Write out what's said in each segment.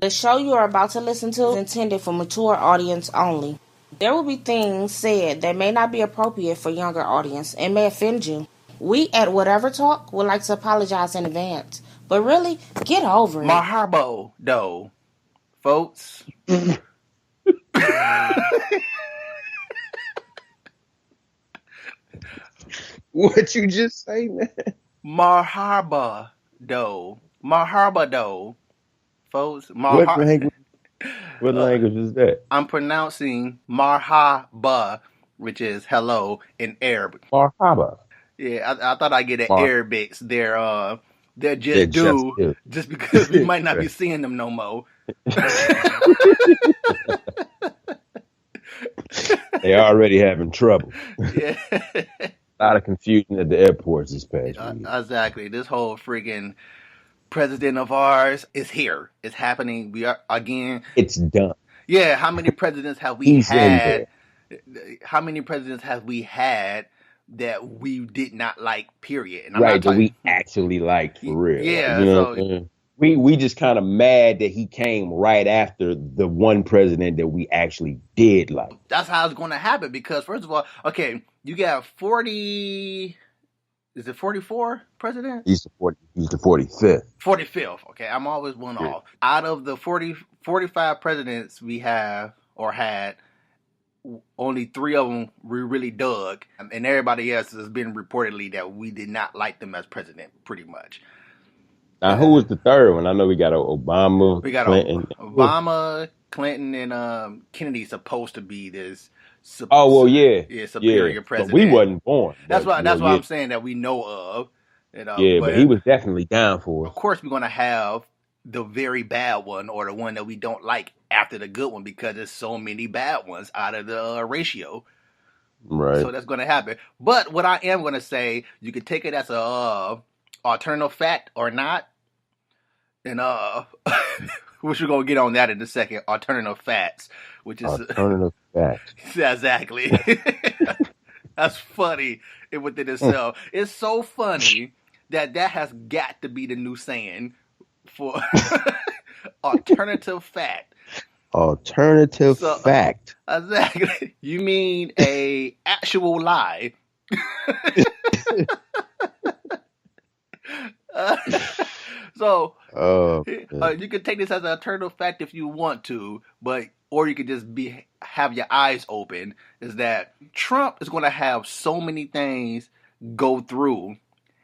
The show you are about to listen to is intended for mature audience only. There will be things said that may not be appropriate for younger audience and may offend you. We at Whatever Talk would like to apologize in advance, but really, get over it. Marhaba, though, folks. What you just say, man? Marhaba, though, folks. What language? What language is that? I'm pronouncing marhaba, which is hello in Arabic. Marhaba. Yeah, I thought I'd get an Arabics. They're They're just because we might not be seeing them no more. They already having trouble. Yeah. A lot of confusion at the airports this past week. Exactly. This whole freaking president of ours is here. It's happening. We are again. It's done. Yeah. How many presidents have we had? How many presidents have we had that we did not like? Period. And I'm right. That we actually liked for real. Yeah. You know we just kind of mad that he came right after the one president that we actually did like. That's how it's going to happen because first of all, okay, you got 40. Is it 44 president? He's the 45th. 45th. Okay, I'm always one off. Out of the 45 presidents we have or had, only 3 of them we really dug, and everybody else has been reportedly that we did not like them as president, pretty much. Now, who was the third one? I know we got Obama. We got Clinton. Obama, Clinton, and Kennedy supposed to be this. Superior president. But we wasn't born. That's why I'm saying that we know of. But he was definitely down for it. Of course, we're gonna have the very bad one or the one that we don't like after the good one because there's so many bad ones out of the ratio. Right. So that's gonna happen. But what I am gonna say, you can take it as a alternative fact or not. And which we're gonna get on that in a second. Alternative facts, which is alternative facts. Exactly. That's funny within itself. It's so funny that has got to be the new saying for alternative fact. Alternative fact. Exactly. You mean a actual lie? So you can take this as an alternative fact if you want to, or you could just have your eyes open. Is that Trump is going to have so many things go through.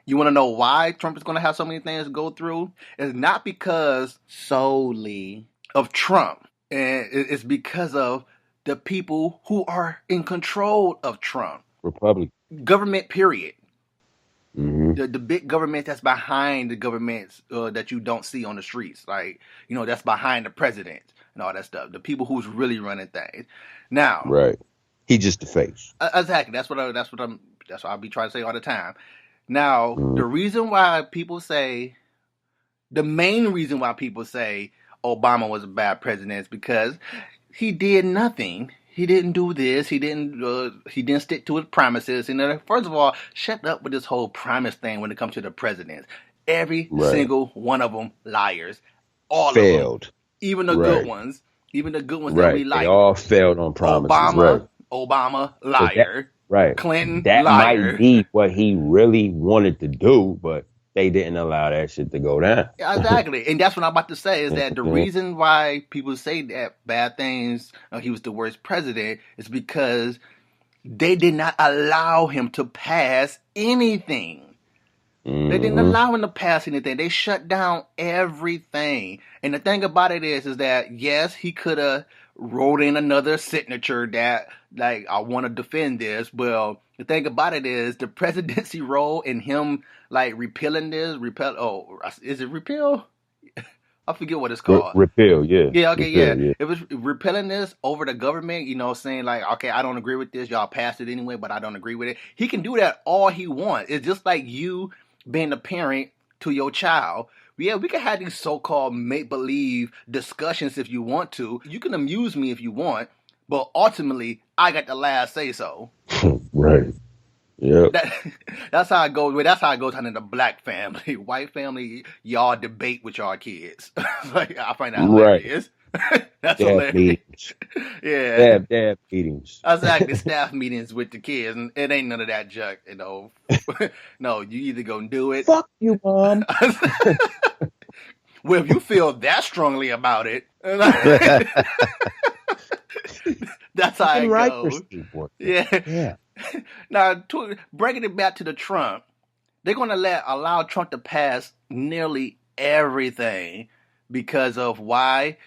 You want to know why Trump is going to have so many things go through? It's not because solely of Trump, and it's because of the people who are in control of Trump. Republic. Government, period. Mm-hmm. The big government that's behind the governments that you don't see on the streets, like that's behind the president and all that stuff. The people who's really running things. Now, right? He just the face. Exactly. That's what I'll be trying to say all the time. Now, the main reason why people say Obama was a bad president is because he did nothing. He didn't do this. He didn't stick to his promises. First of all, shut up with this whole promise thing when it comes to the presidents. Every single one of them liars. All failed. Of them. Even the good ones. Even the good ones that we like. They all failed on promises. Obama, liar. Clinton, that liar. Might be what he really wanted to do, but they didn't allow that shit to go down. Exactly. And that's what I'm about to say is that the reason why people say that bad things, he was the worst president, is because they did not allow him to pass anything. Mm-hmm. They didn't allow him to pass anything. They shut down everything. And the thing about it is that, yes, he could have wrote in another signature that, like, I want to defend this. Well, the thing about it is the presidency role and him, like, repealing this, is it repeal? I forget what it's called. Repeal, yeah. Yeah, okay, yeah. It was repealing this over the government, saying, like, okay, I don't agree with this. Y'all passed it anyway, but I don't agree with it. He can do that all he wants. It's just like you being a parent to your child. Yeah, we can have these so-called make-believe discussions if you want to. You can amuse me if you want, but ultimately, I got the last say-so. Right. Yep. That's how it goes. Well, that's how it goes in the black family. White family, y'all debate with y'all kids. Like, I find that Right. hilarious. That's They have hilarious. meetings. Yeah. They have meetings. That's like the staff meetings with the kids, and it ain't none of that junk, you know. No, you either gonna do it. Fuck you, Mom. Well, if you feel that strongly about it, that's how it Right for goes. boy. Yeah. Yeah. Now, bringing it back to the Trump, they're going to allow Trump to pass nearly everything because of why.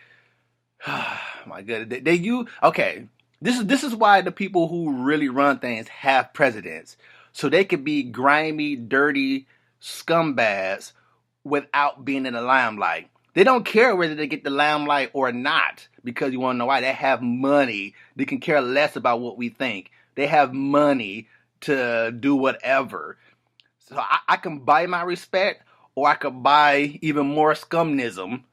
My goodness, okay. This is why the people who really run things have presidents, so they could be grimy, dirty scumbags without being in the limelight. They don't care whether they get the limelight or not, because you want to know why? They have money. They can care less about what we think. They have money to do whatever. So I can buy my respect, or I could buy even more scumnism.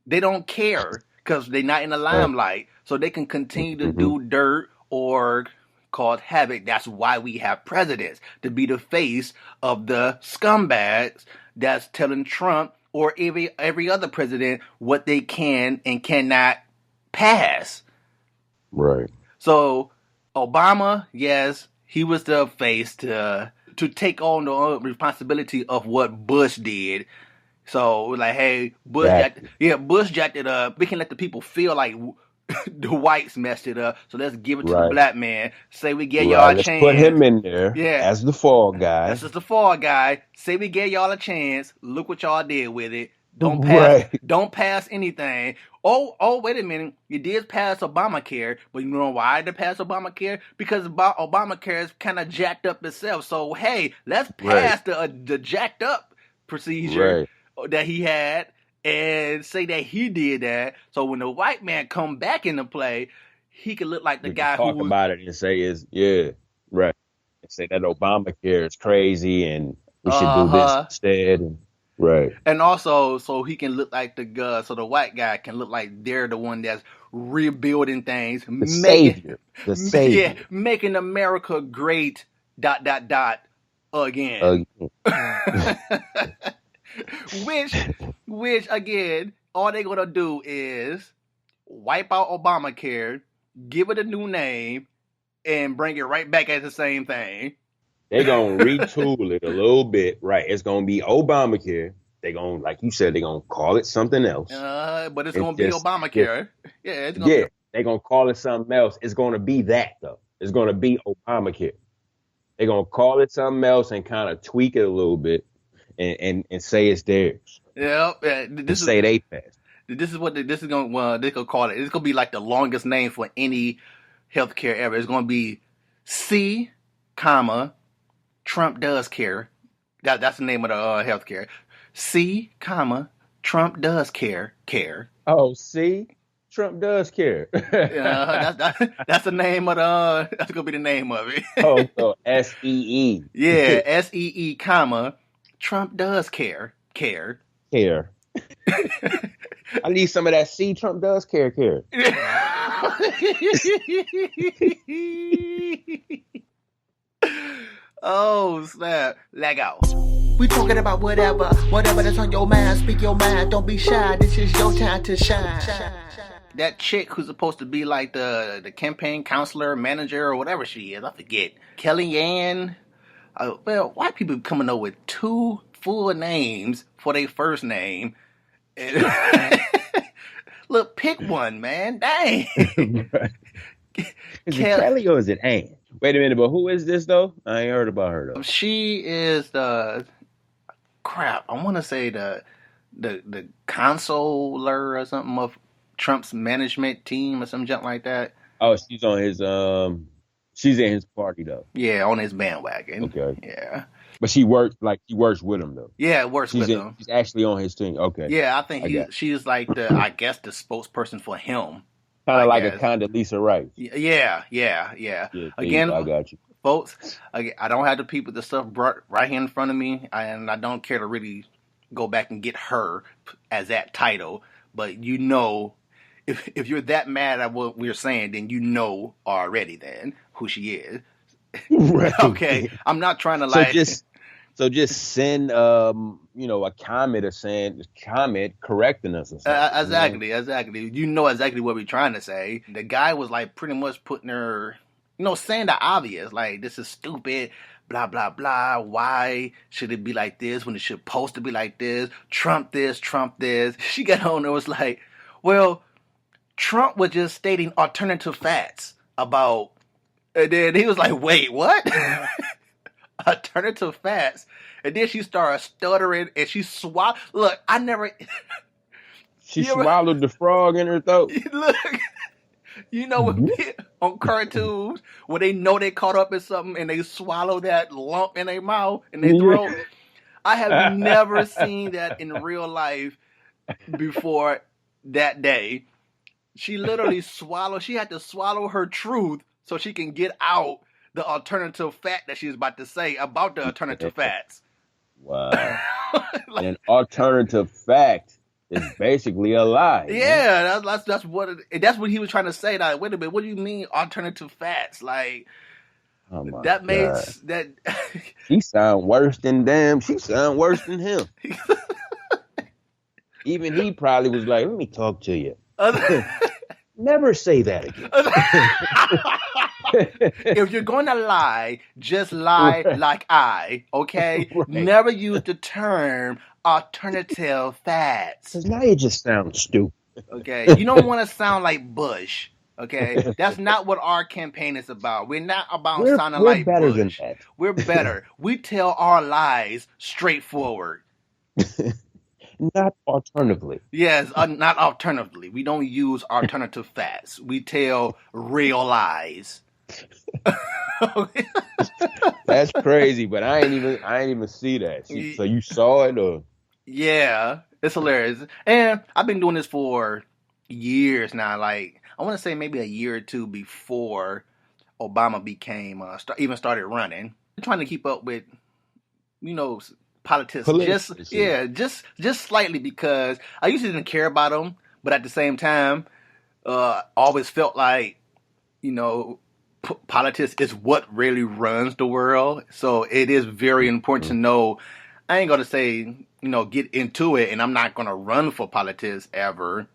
They don't care because they're not in the limelight, so they can continue to do dirt or cause havoc. That's why we have presidents, to be the face of the scumbags that's telling Trump or every other president what they can and cannot pass. Right. So Obama, yes, he was the face to take on the responsibility of what Bush did. So like, hey, Bush jacked it up. We can let the people feel like the whites messed it up. So let's give it to the black man. Say we gave y'all a Let's chance. put him in there as the fall guy. That's just the fall guy. Say we gave y'all a chance. Look what y'all did with it. Don't pass anything. Oh, wait a minute. You did pass Obamacare, but you know why they passed Obamacare? Because Obamacare is kind of jacked up itself. So hey, let's pass the jacked up procedure that he had and say that he did that. So when the white man come back into play, he can look like the guy who talk about it and say and say that Obamacare is crazy and we should do this instead. And also, so he can look like so the white guy can look like they're the one that's rebuilding things, the savior. Yeah, making America great. ... again. Which again, all they're gonna do is wipe out Obamacare, give it a new name, and bring it right back as the same thing. They're going to retool it a little bit, right? It's going to be Obamacare. They're going to, like you said, they're going to call it something else. But it's going to be Obamacare. They're going to call it something else. It's going to be that, though. It's going to be Obamacare. They're going to call it something else and kind of tweak it a little bit and say it's theirs. Yeah. Say they passed. This is what this is going to, they could call it. It's going to be like the longest name for any healthcare ever. It's going to be C, Trump does care. That's the name of the healthcare. C, Trump does care. Oh, C, Trump does care. That's the name of the. That's gonna be the name of it. So SEE. Yeah, SEE, Trump does care. Care. I need some of that C. Trump does care. Oh snap! Leg out. We talking about whatever that's on your mind. Speak your mind. Don't be shy. This is your time to shine. That chick who's supposed to be like the campaign counselor, manager, or whatever she is, I forget. Kellyanne. Well, white people coming up with two full names for their first name. Look, pick one, man. Dang. Is it Kelly or is it Ann? Wait a minute, but who is this though? I ain't heard about her though. She is the crap. I want to say the consular or something of Trump's management team or some junk like that. Oh, she's on his she's in his party though. Yeah, on his bandwagon. Okay. Yeah. But she works with him though. Yeah, works with him. She's actually on his team. Okay. Yeah, I think she's like I guess the spokesperson for him. Kind of like a Condoleezza Rice. Yeah. Again, I got you. Folks, I don't have to people the stuff brought right here in front of me, and I don't care to really go back and get her as that title. But you know, if you're that mad at what we're saying, then you know already then who she is. Right. Okay, I'm not trying to So like. just send a comment correcting us or something. Exactly. You know exactly what we're trying to say. The guy was like pretty much putting her, saying the obvious, like this is stupid, blah blah blah. Why should it be like this when it's supposed to be like this? Trump this, Trump this. She got on and was like, well, Trump was just stating alternative facts about, and then he was like, wait, what? Alternative facts. And then she started stuttering and she swallowed. Look, I never. She swallowed the frog in her throat. Look, when on cartoons when they know they caught up in something and they swallow that lump in their mouth and their throat. I have never seen that in real life before that day. She literally swallowed. She had to swallow her truth so she can get out the alternative fact that she was about to say about the alternative facts. Wow. Like, an alternative fact is basically a lie. Yeah, that's what he was trying to say. Like, wait a minute, what do you mean alternative facts? Like, that makes that. She sound worse than them. She sound worse than him. Even he probably was like, "Let me talk to you." Never say that again. If you're going to lie, just lie like I, okay? Right. Never use the term alternative facts. Because now you just sound stupid. Okay? You don't want to sound like Bush, okay? That's not what our campaign is about. We're not about sounding like better Bush. Than that. We're better. We tell our lies straightforward. Not alternatively. Yes, not alternatively. We don't use alternative facts. We tell real lies. That's crazy, but I ain't even see that. So you saw it, or? Yeah, it's hilarious. And I've been doing this for years now. Like, I want to say maybe a year or two before Obama became even started running. I'm trying to keep up with, politics. Just slightly, because I usually didn't care about them, but at the same time, always felt like, politics is what really runs the world. So it is very important to know. I ain't gonna say, get into it, and I'm not gonna run for politics ever.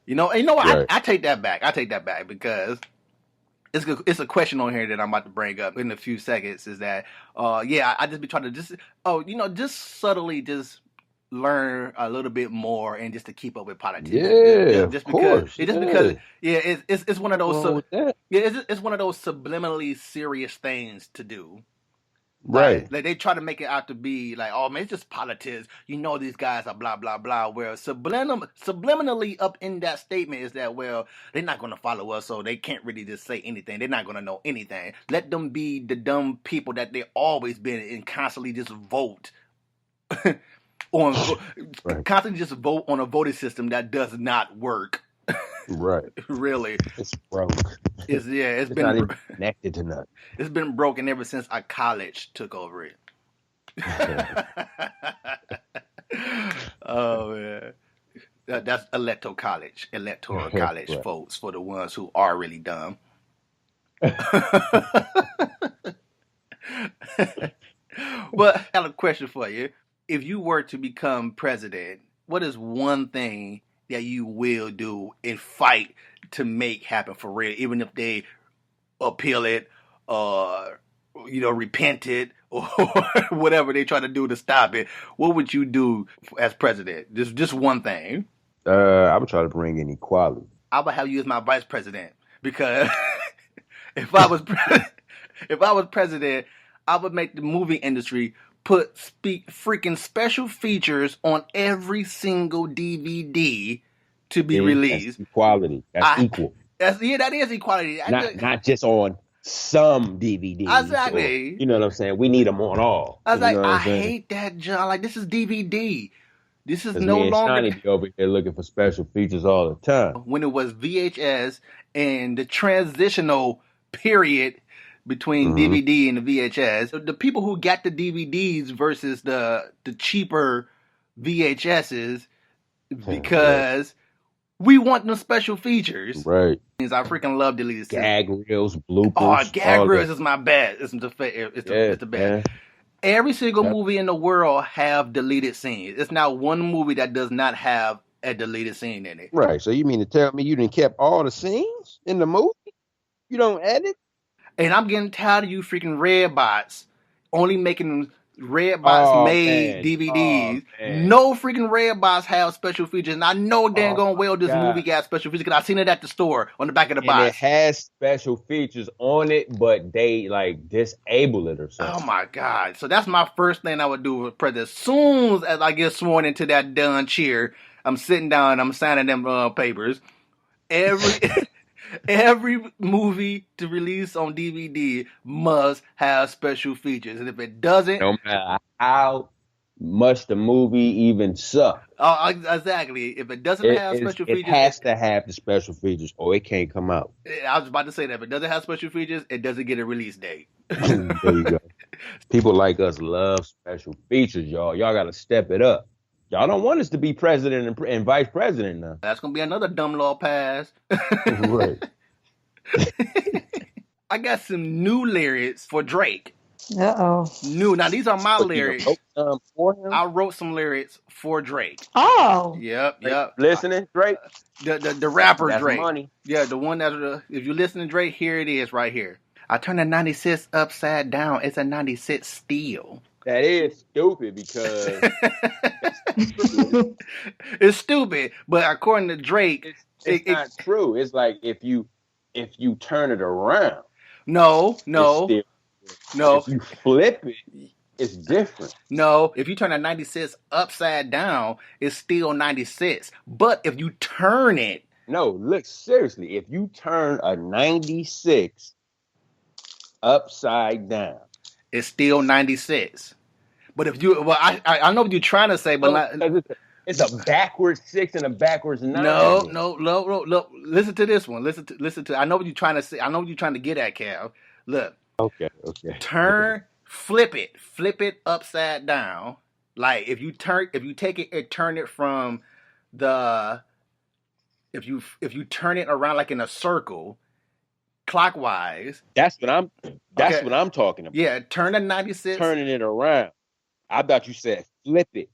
Right. I take that back. Because it's a question on here that I'm about to bring up in a few seconds. Is that I just be trying to just subtly just learn a little bit more and just to keep up with politics. Just because it's one of those it's one of those subliminally serious things to do. Right. Like they try to make it out to be like, oh man, it's just politics. These guys are blah blah blah. Where subliminally up in that statement is that, well, they're not going to follow us, so they can't really just say anything. They're not going to know anything. Let them be the dumb people that they always been and constantly just vote constantly just vote on a voting system that does not work. Right. Really. It's broke. It's been not even connected to nothing. It's been broken ever since a college took over it. Oh man. That's electoral college, Right. folks, for the ones who are really dumb. But I have a question for you. If you were to become president, what is one thing that you will do and fight to make happen for real, even if they appeal it, repent it, or whatever they try to do to stop it? What would you do as president? Just one thing. I would try to bring in equality. I would have you as my vice president, because if I was president, I would make the movie industry put freaking special features on every single DVD to be released. That's equality. That's equal. That is equality. Not just on some DVDs. Exactly. You know what I'm saying? We need them on all. I was like, I hate that, John. Like, this is DVD. This is no longer. Shiny be over here looking for special features all the time. When it was VHS and the transitional period between DVD and the VHS, the people who got the DVDs versus the cheaper VHSs, because We want them special features. Right. I freaking love deleted scenes. Gag reels, bloopers. Oh, gag all reels that. is my best. It's the best. Man. Every single Yep. movie in the world have deleted scenes. It's not one movie that does not have a deleted scene in it. Right. So you mean to tell me you didn't kept all the scenes in the movie? You don't edit? And I'm getting tired of you freaking red bots only making red bots made DVDs. No freaking red bots have special features. And I know damn going well this movie got special features because I've seen it at the store on the back of the box. And it has special features on it, but they like disable it or something. Oh my God. So that's my first thing I would do with President. As soon as I get sworn into that done chair, I'm sitting down and I'm signing them papers. Every movie to release on DVD must have special features. And if it doesn't... No matter how much the movie even sucks. Oh, exactly. If it doesn't have special features... It has to have the special features or it can't come out. I was about to say that. If it doesn't have special features, it doesn't get a release date. There you go. People like us love special features, y'all. Y'all got to step it up. Y'all don't want us to be president and vice president now. That's going to be another dumb law pass. Right. I got some new lyrics for Drake. Uh-oh. New. Now, these are my lyrics. For him? I wrote some lyrics for Drake. Oh. Yep. Listening, Drake? The rapper That's Drake. Money. Yeah, the one that, if you listen to Drake, here it is right here. I turned a 96 upside down. It's a 96 steel. That is stupid because it's stupid, but according to Drake, it's not true. It's like if you turn it around, no. If you flip it, it's different. No, if you turn a 96 upside down, it's still 96. But if you turn it, no, look seriously. If you turn a 96 upside down, it's still 96. But if you, well, I know what you're trying to say, but it's a backwards 6 and a backwards 9. No. Listen to this one. Listen to. I know what you're trying to say. I know what you're trying to get at, Cal. Look. Okay. Flip it upside down. Like if you take it and turn it from the, if you turn it around like in a circle, clockwise. That's what I'm talking about. Yeah, turn the 96. Turning it around. I thought you said flip it.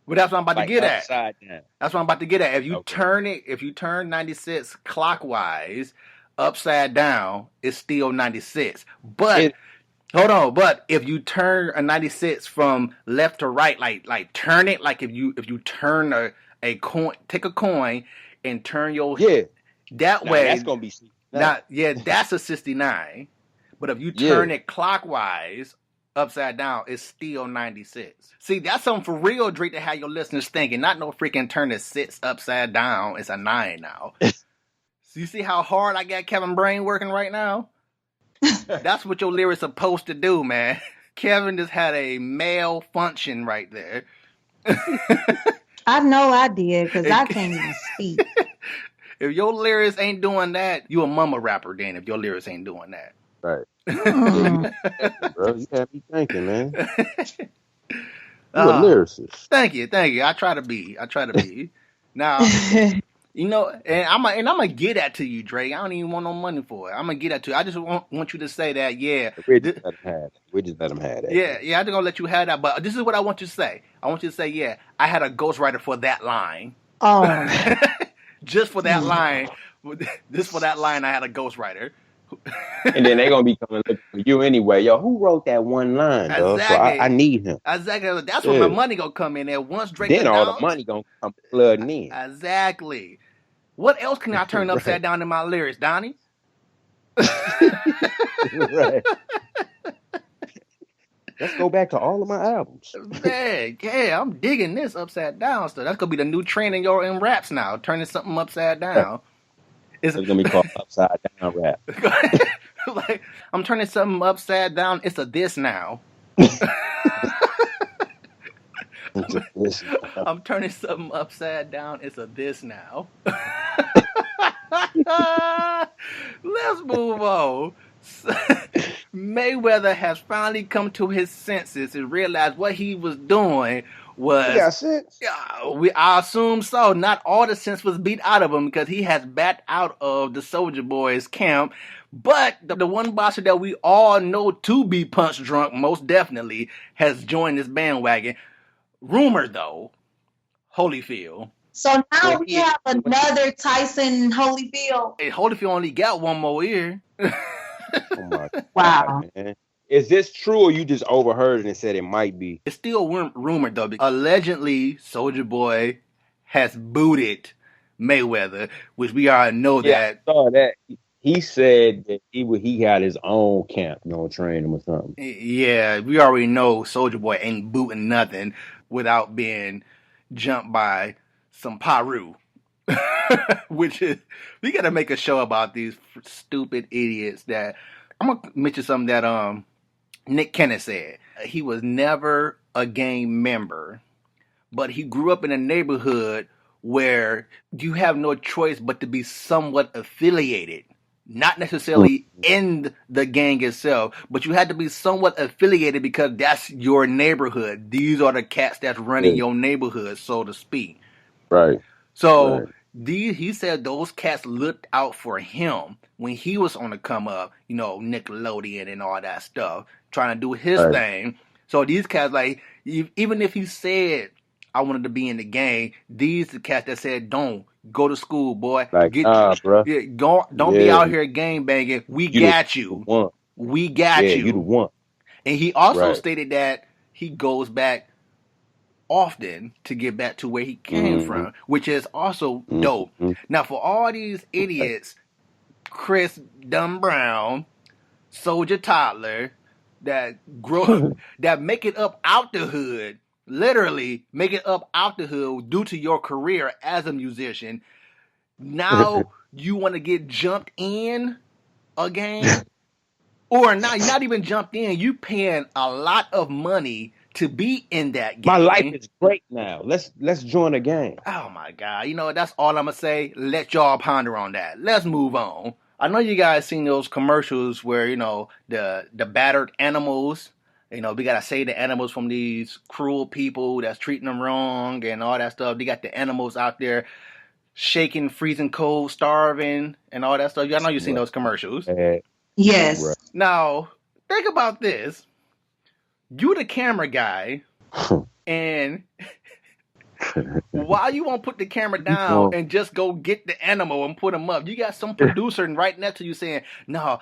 Well, that's what I'm about to get at. Upside down. That's what I'm about to get at. If you turn 96 clockwise, upside down, it's still 96. But hold on. But if you turn a 96 from left to right, like turn it, like if you turn a coin, take a coin and turn your that way. That's gonna be 69. That's a 69. But if you turn it clockwise, upside down, it's still 96. See, that's something for real, Drake, to have your listeners thinking. Not no freaking turn the 6 upside down. It's a 9 now. So you see how hard I got Kevin Brain working right now? That's what your lyrics supposed to do, man. Kevin just had a malfunction right there. I know I did, because I can't even speak. If your lyrics ain't doing that, you a mama rapper then, if your lyrics ain't doing that. Right. Bro, you have me thinking, man. You a lyricist. Thank you. I try to be. Now, you know, and I'm gonna get that to you, Dre. I don't even want no money for it. I'm gonna get that to you. I just want you to say that, We just let him have that. Yeah, I'm just gonna let you have that. But this is what I want you to say. I want you to say, I had a ghostwriter for that line. Oh. Just for that line. Just for that line, I had a ghostwriter. And then they're gonna be coming looking for you anyway. Yo, who wrote that one line? Exactly. So I need him. Exactly. That's when my money gonna come in there. Once Drake then all the money gonna come flooding in. Exactly. What else can I turn upside down in my lyrics, Donnie? Right. Let's go back to all of my albums. Man, I'm digging this upside down stuff. That's gonna be the new trend in raps now. Turning something upside down. It's gonna be called upside down rap. Like, I'm turning something upside down. It's a this now. I'm turning something upside down. It's a this now. Let's move on. Mayweather has finally come to his senses and realized what he was doing was He got sense. I assume so. Not all the sense was beat out of him because he has backed out of the Soldier Boys camp. But the one boxer that we all know to be punch drunk, most definitely, has joined this bandwagon. Rumor though, Holyfield. So now When we he, have another Tyson Holyfield. Hey, Holyfield only got one more ear. oh my Wow. God, man. Is this true or you just overheard it and said it might be? It's still rumored though. Allegedly, Soldier Boy has booted Mayweather, which we already know that. I saw that. He said that he had his own camp, train him or something. Yeah, we already know Soldier Boy ain't booting nothing without being jumped by some Paru. Which is, we gotta make a show about these stupid idiots that I'm gonna mention something that Nick Cannon said. He was never a gang member, but he grew up in a neighborhood where you have no choice but to be somewhat affiliated. Not necessarily in the gang itself, but you had to be somewhat affiliated because that's your neighborhood. These are the cats that's running your neighborhood, so to speak. Right. So he said those cats looked out for him when he was on the come up, Nickelodeon and all that stuff, trying to do his thing. So these cats, like, even if he said, I wanted to be in the gang, these the cats that said, don't go to school, boy. Like, bro. Don't be out here gang banging. We got you. We got you. You the one. And he also stated that he goes back often to get back to where he came from, which is also dope. Now, for all these idiots, Chris Dumb Brown, Soldier Toddler, that make it up out the hood, literally make it up out the hood due to your career as a musician, now you want to get jumped in again? Or not even jumped in, you paying a lot of money to be in that game. My life is great now. Let's join a game. Oh my God. That's all I'm going to say. Let y'all ponder on that. Let's move on. I know you guys seen those commercials where, the battered animals, we got to save the animals from these cruel people that's treating them wrong and all that stuff. They got the animals out there shaking, freezing cold, starving, and all that stuff. I know you've seen those commercials. Yes. Right. Now, think about this. You the camera guy, and why you won't put the camera down and just go get the animal and put him up? You got some producer right next to you saying, no,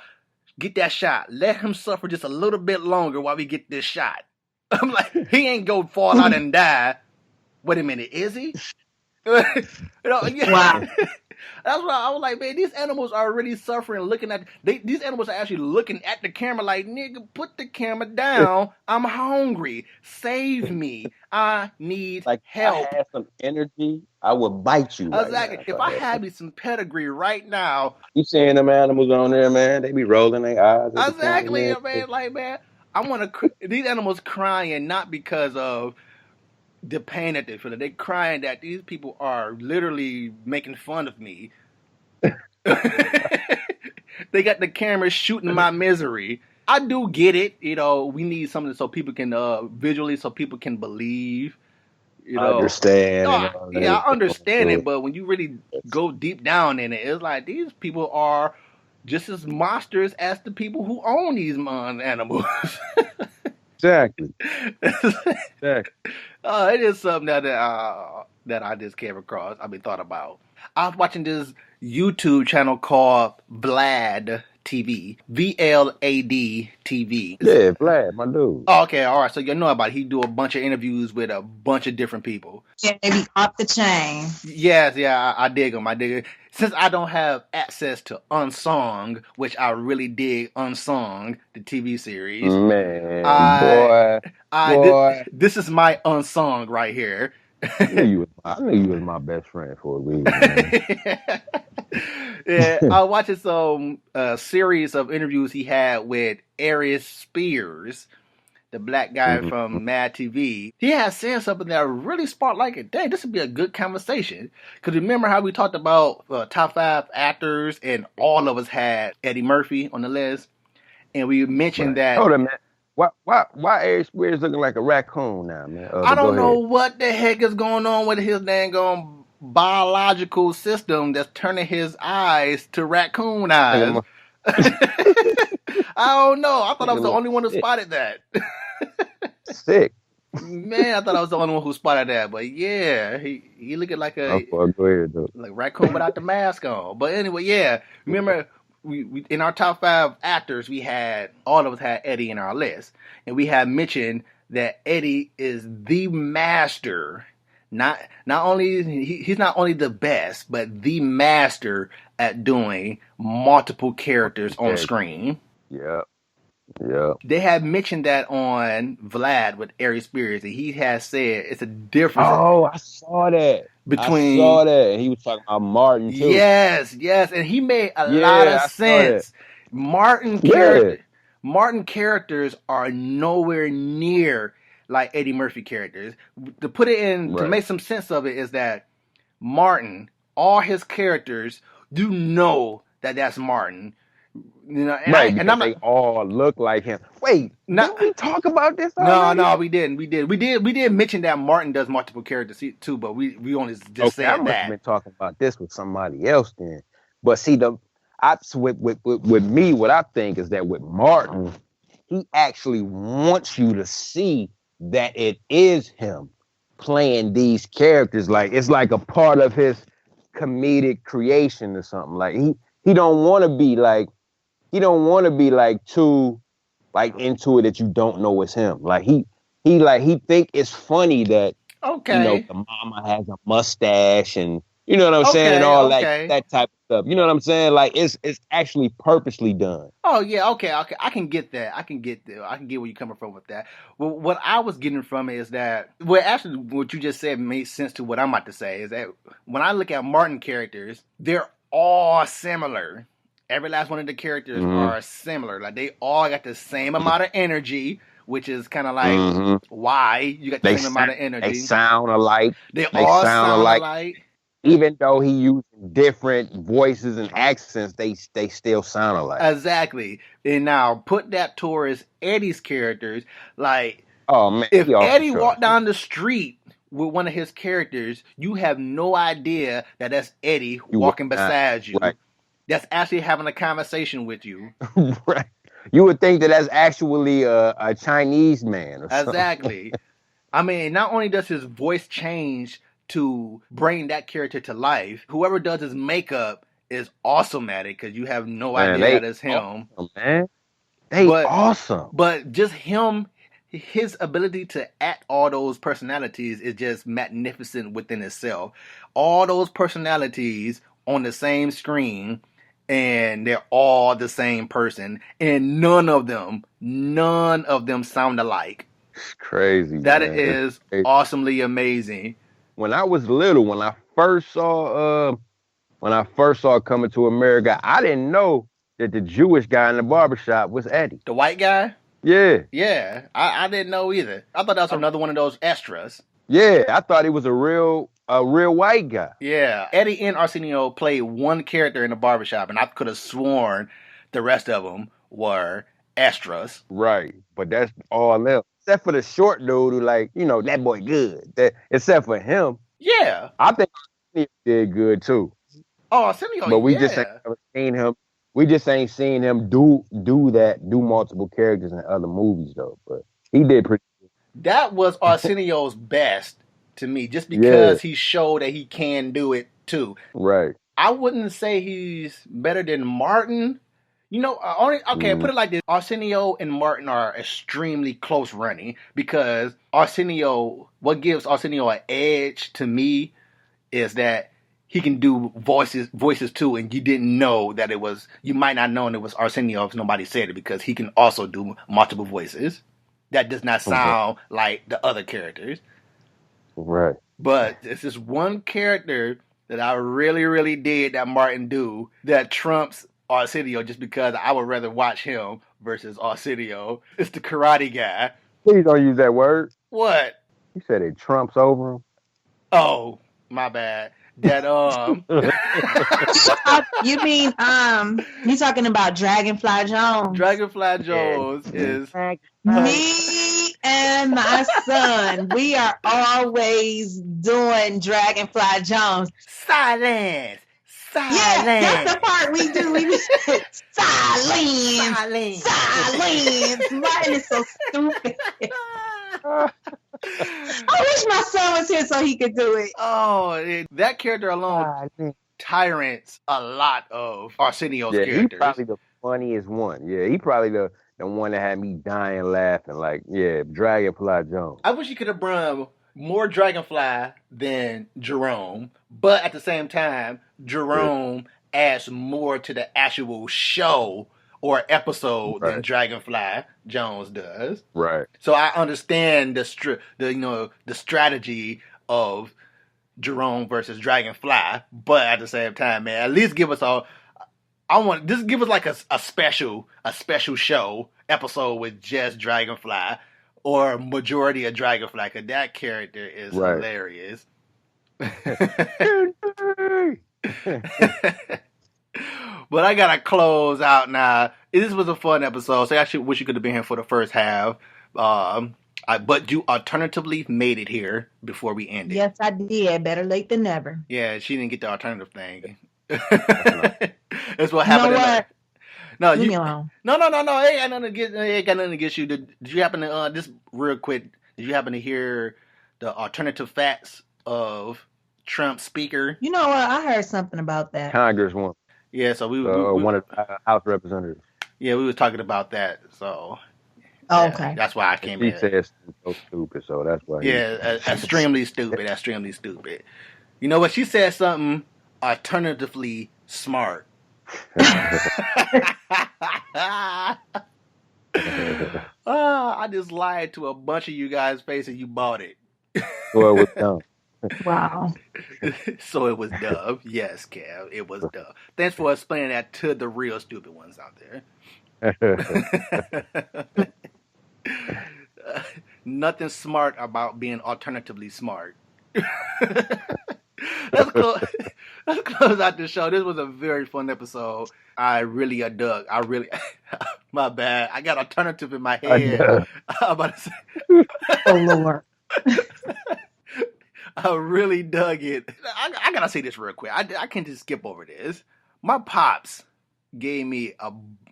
get that shot. Let him suffer just a little bit longer while we get this shot. I'm like, he ain't go fall out and die. Wait a minute, is he? Wow. That's why I was like, man, these animals are really suffering. These animals are actually looking at the camera like, nigga, put the camera down. I'm hungry. Save me. I need help. If I had some energy, I would bite you. Exactly. Right if I had me some pedigree right now, you seeing them animals on there, man? They be rolling their eyes. Exactly, man. Like, man, I want to. These animals crying not because of the pain that they feel. They're crying that these people are literally making fun of me. They got the camera shooting my misery. I do get it. We need something so people can visually, so people can believe. I understand. I understand it, but when you really go deep down in it, it's like these people are just as monsters as the people who own these animals. Exactly. It is something that I just came across. thought about. I was watching this YouTube channel called Vlad TV. VLAD TV. Yeah, Vlad, my dude. Oh, okay, all right. So you know about it. He do a bunch of interviews with a bunch of different people. Yeah, they be off the chain. Yes, yeah, I dig him. Since I don't have access to Unsung, which I really dig Unsung, the TV series. Man, boy. This is my Unsung right here. I knew you was my best friend for a reason. Yeah, I was watching some series of interviews he had with Aries Spears, the black guy from Mad TV. He had said something that really sparked like, dang, this would be a good conversation. Because remember how we talked about top 5 actors and all of us had Eddie Murphy on the list? And we mentioned that... Hold on, man. Why Aries Spears looking like a raccoon now, man? I But go don't know ahead. what the heck is going on with his dang biological system that's turning his eyes to raccoon eyes. Nigga, I don't know. I thought I was nigga the look only one who sick. spotted that. Sick. Man, I thought I was the only one who spotted that. But yeah, he looking like Oh, a go ahead though. like raccoon without the mask on. But anyway, yeah. Remember, we in our top 5 actors, we had all of us had Eddie in our list, and we had mentioned that Eddie is the master. Not only he's not only the best, but the master at doing multiple characters on Okay. screen. Yeah. Yeah. They had mentioned that on Vlad with Aries Spears, and he has said it's a difference Oh, I saw that. I between saw that. And he was talking about Martin too. yes, and he made a lot of Yeah, I saw that. sense. Martin Yeah. character, Martin characters are nowhere near like Eddie Murphy characters. To put it in, to Right. make some sense of it, is that Martin, all his characters, you know that that's Martin. You know, and Right, and because I'm they not. all look like him. Wait, Not, didn't we talk about this no, already? no, we didn't. We did mention that Martin does multiple characters too, but we only just Okay, I said must have that. been talking about this with somebody else then. But see, with me, what I think is that with Martin, he actually wants you to see that it is him playing these characters. Like it's like a part of his comedic creation or something. Like he don't want to be like too like into it that you don't know it's him. Like he think it's funny that Okay. the mama has a mustache and you know what I'm saying and all Okay. that type of stuff. You know what I'm saying? Like it's actually purposely done. Oh yeah, okay. I can get that. I can get where you're coming from with that. Well, what I was getting from it is that, well, actually, what you just said made sense to what I'm about to say. Is that when I look at Martin characters, they're all similar. Every last one of the characters are similar. Like they all got the same amount of energy, which is kind of like why you got the same amount of energy. They sound alike. They all sound alike. Even though he using different voices and accents, they still sound alike. Exactly. And now put that towards Eddie's characters. Like, oh man, if Eddie walked down the street with one of his characters, you have no idea that that's Eddie walking beside you. Right. That's actually having a conversation with you. Right. You would think that that's actually a Chinese man. Or exactly. I mean, not only does his voice change to bring that character to life, whoever does his makeup is awesome at it because you have no idea that it's him. Awesome, man. They awesome. But just him, his ability to act all those personalities is just magnificent within itself. All those personalities on the same screen, and they're all the same person, and none of them sound alike. It's crazy. That man. is awesomely amazing. When I was little, when I first saw Coming to America, I didn't know that the Jewish guy in the barbershop was Eddie. The white guy? Yeah. Yeah. I didn't know either. I thought that was another one of those extras. Yeah, I thought he was a real white guy. Yeah. Eddie and Arsenio played one character in the barbershop, and I could have sworn the rest of them were extras. Right. But that's all them. Except for the short dude who that boy good. Except for him. Yeah. I think he did good too. Oh, Arsenio, but we just ain't seen him. We just ain't seen him do multiple characters in other movies though. But he did pretty good. That was Arsenio's best to me, just because he showed that he can do it too. Right. I wouldn't say he's better than Martin. Put it like this. Arsenio and Martin are extremely close running because what gives Arsenio an edge to me is that he can do voices too, and you might not know it was Arsenio if nobody said it, because he can also do multiple voices. That does not sound like the other characters. Right. But it's this one character that I really, really did that Martin do that trumps Arsenio, just because I would rather watch him versus Arsenio. It's the karate guy. Please don't use that word. What? You said it trumps over him. Oh, my bad. that You mean you talking about Dragonfly Jones? Dragonfly Yeah. Jones is Me and my son, we are always doing Dragonfly Jones. silence, Yeah, that's the silence, part we do. We be silence, silence. silence. Martin is so stupid. I wish my son was here so he could do it. Oh, that character alone Silence. tyrants a lot of Arsenio's Yeah, he's characters. probably the funniest one. Yeah, he probably the one that had me dying laughing. Like, yeah, Dragonfly Jones. I wish he could have brought more Dragonfly than Jerome, but at the same time, Jerome adds more to the actual show or episode than Dragonfly Jones does. Right. So I understand the strategy of Jerome versus Dragonfly, but at the same time, man, at least give us give us like a special show episode with just Dragonfly or majority of Dragonfly, because that character is hilarious. But I gotta close out now. This was a fun episode, so I actually wish you could have been here for the first half. But you alternatively made it here before we ended. Yes, I did. Better late than never. Yeah, she didn't get the alternative thing. That's what happened. You know what? No, leave me alone. No. It ain't got nothing against you. Did you happen to just real quick? Did you happen to hear the alternative facts of Trump's speaker? You know what? I heard something about that. Congresswoman. Yeah, so we one of the House representatives. Yeah, we was talking about that. So okay, that's why I came in. He said so stupid, so that's why. Yeah, extremely stupid. Extremely stupid. You know what? She said something alternatively smart. I just lied to a bunch of you guys' face and you bought it. Well, it was dumb. Wow. So it was dumb. Yes, Kev, it was dumb. Thanks for explaining that to the real stupid ones out there. Nothing smart about being alternatively smart. Let's close out the show. This was a very fun episode. I really dug. My bad. I got alternative in my head. I'm about to say. Oh Lord. I really dug it. I gotta say this real quick. I can't just skip over this. My pops gave me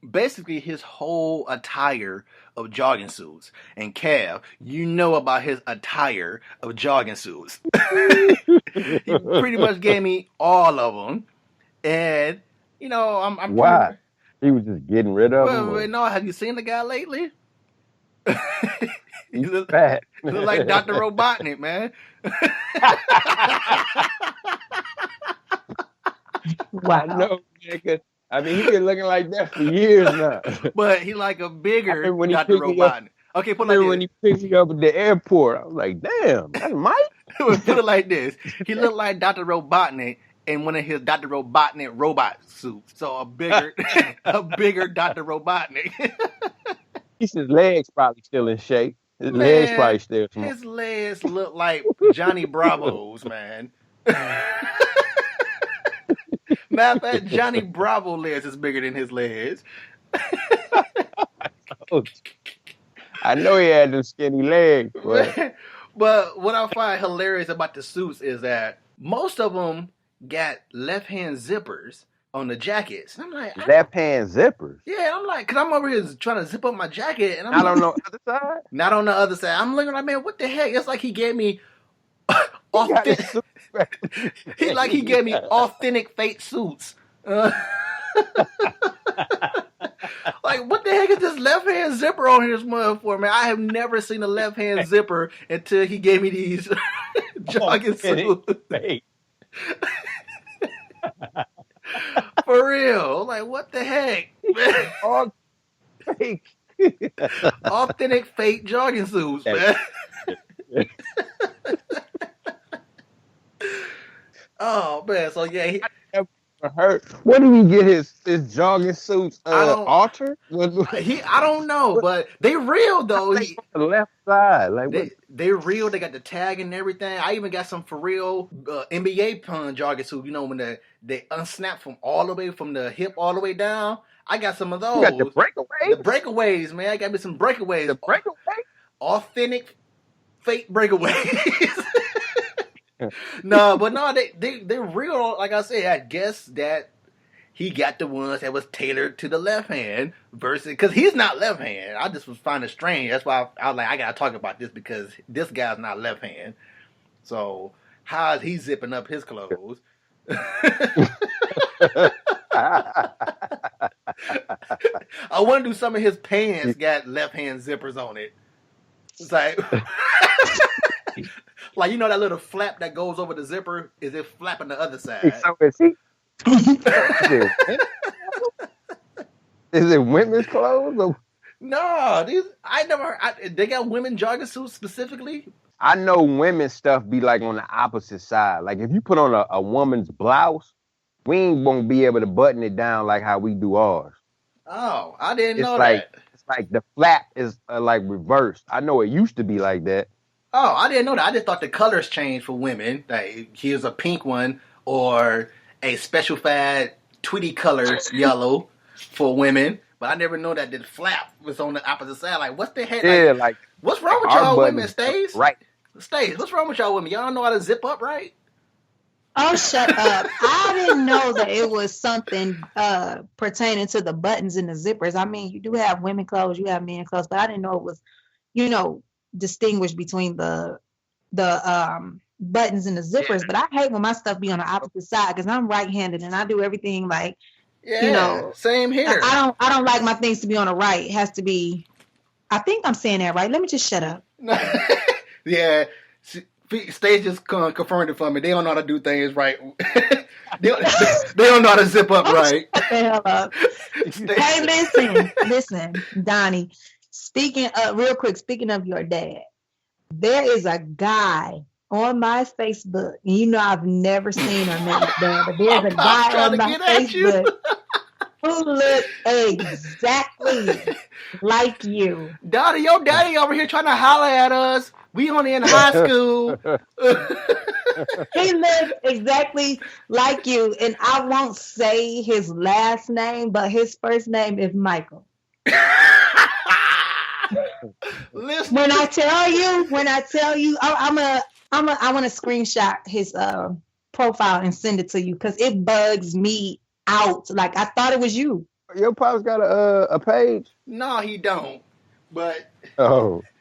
basically his whole attire of jogging suits. And Kev, you know about his attire of jogging suits. He pretty much gave me all of them. And, you know, I'm why? He was just getting rid of them? Well, no, have you seen the guy lately? He's fat. He look like Dr. Robotnik, man. Wow. No, nigga. I mean, he's been looking like that for years now. But he like a bigger Dr. Robotnik. Okay, put it like this. When he picked me up at the airport, I was like, damn, that's Mike? Put it like this. He looked like Dr. Robotnik in one of his Dr. Robotnik robot suits. So a bigger Dr. Robotnik. His legs probably still in shape. His legs probably still small. His legs look like Johnny Bravo's, man. Matter of fact, Johnny Bravo legs is bigger than his legs. I know he had them skinny legs. But what I find hilarious about the suits is that most of them got left-hand zippers on the jackets. And I'm like, left-hand zippers? Yeah, I'm like, because I'm over here trying to zip up my jacket. And I'm not on the other side? Not on the other side. I'm looking like, man, what the heck? It's like he gave me authentic fake suits. Like, what the heck is this left-hand zipper on his motherfucker, man? I have never seen a left-hand zipper until he gave me these jogging suits. For real. Like, what the heck? All fake. Authentic fake jogging suits, man. Oh, man. So, yeah. heard. Where did he get his jogging suits I don't. altered? I don't know, but they real though. Like on the left side, like what? They real. They got the tag and everything. I even got some for real NBA pun jogging suit. You know when they unsnap from all the way from the hip all the way down. I got some of those. You got the breakaways. The breakaways, man. I got me some breakaways. The breakaways. Authentic, fake breakaways. No, but no, they're real. Like I said, I guess that he got the ones that was tailored to the left hand versus because he's not left hand. I just was finding it strange. That's why I was like, I gotta talk about this because this guy's not left hand. So how is he zipping up his clothes? I wonder if some of his pants got left hand zippers on it. It's like, like you know that little flap that goes over the zipper. Is it flapping the other side? So is he? Is it women's clothes? Or? No, I never heard. They got women jogging suits specifically. I know women's stuff be like on the opposite side. Like if you put on a woman's blouse, we won't be able to button it down like how we do ours. Oh, I didn't know that. It's like the flap is like reversed. I know it used to be like that. Oh, I didn't know that. I just thought the colors changed for women. Like here's a pink one or a specified Tweety color yellow for women. But I never know that the flap was on the opposite side. Like, what's the head? Yeah, like what's wrong with y'all women, Stace? Right. Stace, what's wrong with y'all women? Y'all don't know how to zip up right? Oh, shut up. I didn't know that it was something pertaining to the buttons and the zippers. I mean, you do have women clothes, you have men clothes, but I didn't know it was, distinguished between the buttons and the zippers. Yeah. But I hate when my stuff be on the opposite side because I'm right-handed and I do everything like, same here. I don't like my things to be on the right. It has to be, I think I'm saying that right. Let me just shut up. Yeah. Stage just confirmed it for me. They don't know how to do things right. they don't know how to zip up right. Shut the hell up. Hey, listen, Donnie. Real quick, speaking of your dad, there is a guy on my Facebook, and I've never seen or met his dad, but there's a guy on my Facebook who looks exactly like you. Donnie, your daddy over here trying to holler at us. We only in high school. He looks exactly like you, and I won't say his last name, but his first name is Michael. Listen. When I tell you, I want to screenshot his profile and send it to you because it bugs me out. Like I thought it was you. Your pop's got a page? No, he don't. But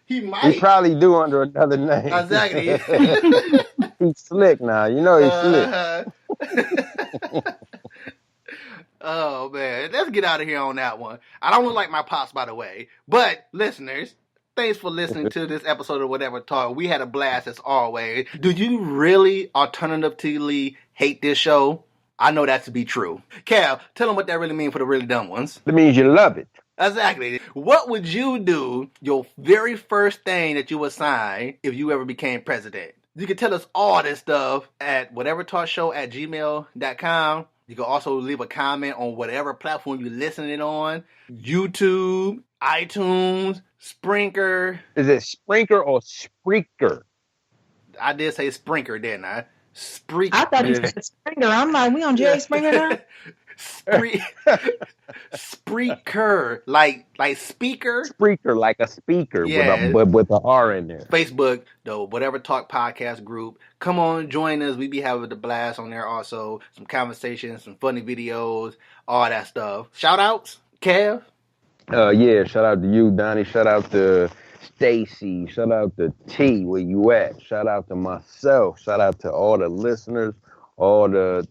he might. He probably do under another name. Exactly. He's slick now. He's slick. Oh, man. Let's get out of here on that one. I don't look like my pops, by the way. But, listeners, thanks for listening to this episode of Whatever Talk. We had a blast as always. Do you really alternatively hate this show? I know that to be true. Cal, tell them what that really means for the really dumb ones. It means you love it. Exactly. What would you do, your very first thing that you would sign if you ever became president? You can tell us all this stuff at whatevertalkshow@gmail.com. You can also leave a comment on whatever platform you're listening on. YouTube, iTunes, Sprinkr. Is it Sprinkr or Spreaker? I did say Sprinkr, didn't I? Spreaker. I thought you said Springer. I'm like, we on Jerry Springer now? Spreaker, like speaker. Spreaker, like a speaker, with an R in there. Facebook, the Whatever Talk podcast group. Come on, join us. We be having the blast on there. Also, some conversations, some funny videos, all that stuff. Shout outs, Kev. Yeah, shout out to you, Donnie. Shout out to Stacy. Shout out to T. Where you at? Shout out to myself. Shout out to all the listeners. All the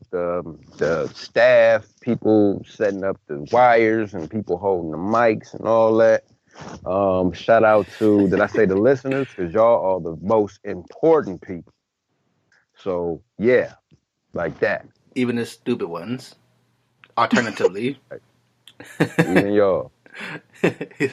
staff, people setting up the wires and people holding the mics and all that. Shout out to, did I say the listeners? Because y'all are the most important people. So, yeah, like that. Even the stupid ones. Alternatively. Even y'all.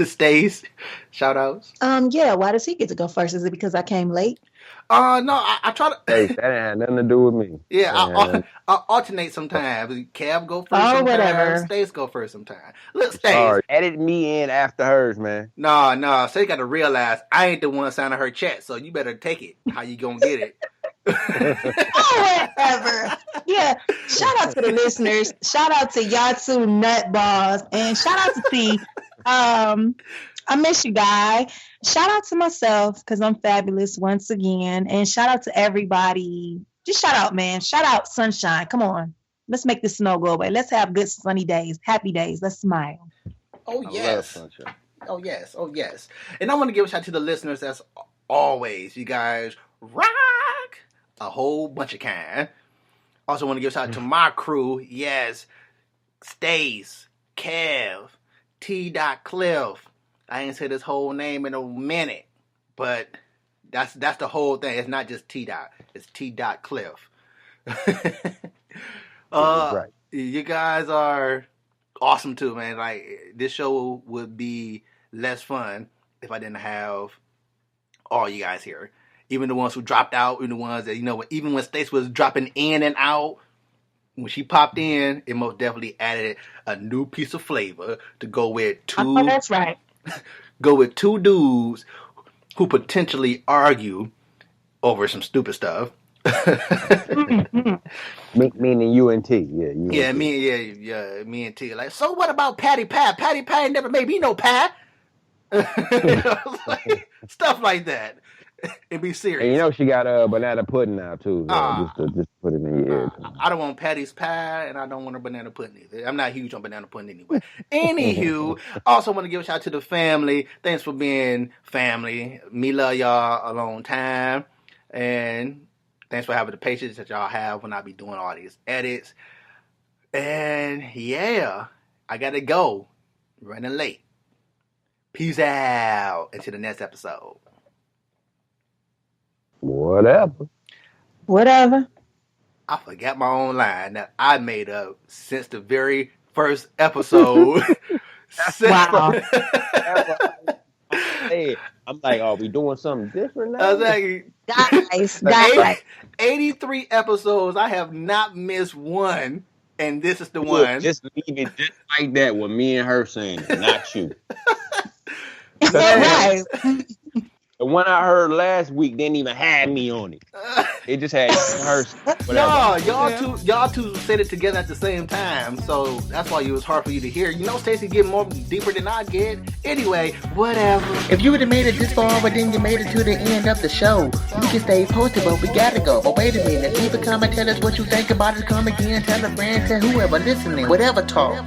Stace, shout outs. Yeah, why does he get to go first? Is it because I came late? No, I try to. Hey, that ain't had nothing to do with me. Yeah, That ain't had nothing. I alternate sometimes. Kev go first Oh, sometimes. whatever. Stace go first sometimes. Look, Stace. Sorry, edit me in after hers, man. No. Stace got to realize I ain't the one signing her check, so you better take it. How you gonna get it? Oh, whatever. Yeah. Shout out to the listeners. Shout out to Yatsu Nutballs. And shout out to T. I miss you, guy. Shout out to myself because I'm fabulous once again. And shout out to everybody. Just shout out, man. Shout out sunshine. Come on. Let's make the snow go away. Let's have good sunny days, happy days. Let's smile. Oh, I yes. love sunshine. Oh, yes. Oh, yes. And I want to give a shout out to the listeners as always. You guys rock a whole bunch of kind. Also want to give a shout out to my crew. Yes. Stace, Kev, T. Cliff. I ain't said his whole name in a minute, but that's the whole thing. It's not just T. It's T. Cliff. Right. You guys are awesome too, man. Like, this show would be less fun if I didn't have all you guys here. Even the ones who dropped out, even the ones that, even when Stace was dropping in and out, when she popped in, it most definitely added a new piece of flavor to go with two. Oh, that's right. Go with two dudes who potentially argue over some stupid stuff. Meaning you and T, yeah. Yeah, me and T. Like, so what about Patty Pie? Patty Pie ain't never made me no pie. Stuff like that. And be serious. And she got banana pudding now too. So just put it in your ear. I don't want Patty's pie, and I don't want her banana pudding either. I'm not huge on banana pudding anyway. Anywho, also want to give a shout out to the family. Thanks for being family. Me love y'all a long time, and thanks for having the patience that y'all have when I be doing all these edits. And yeah, I gotta go. Running late. Peace out. Until the next episode. Whatever. I forgot my own line that I made up since the very first episode. Wow. Hey, I'm like, are we doing something different now? Exactly. Guys. 83 episodes. I have not missed one, and this is the one. Just leave it just like that with me and her saying it, not you. Right. The one I heard last week didn't even have me on it. It just had her. No, y'all two said it together at the same time, so that's why it was hard for you to hear. Stacey get more deeper than I get. Anyway, whatever. If you would have made it this far, but then you made it to the end of the show, you can stay posted, but we gotta go. But wait a minute, leave a comment, tell us what you think about it. Come again, tell a friend, tell whoever listening, whatever talk.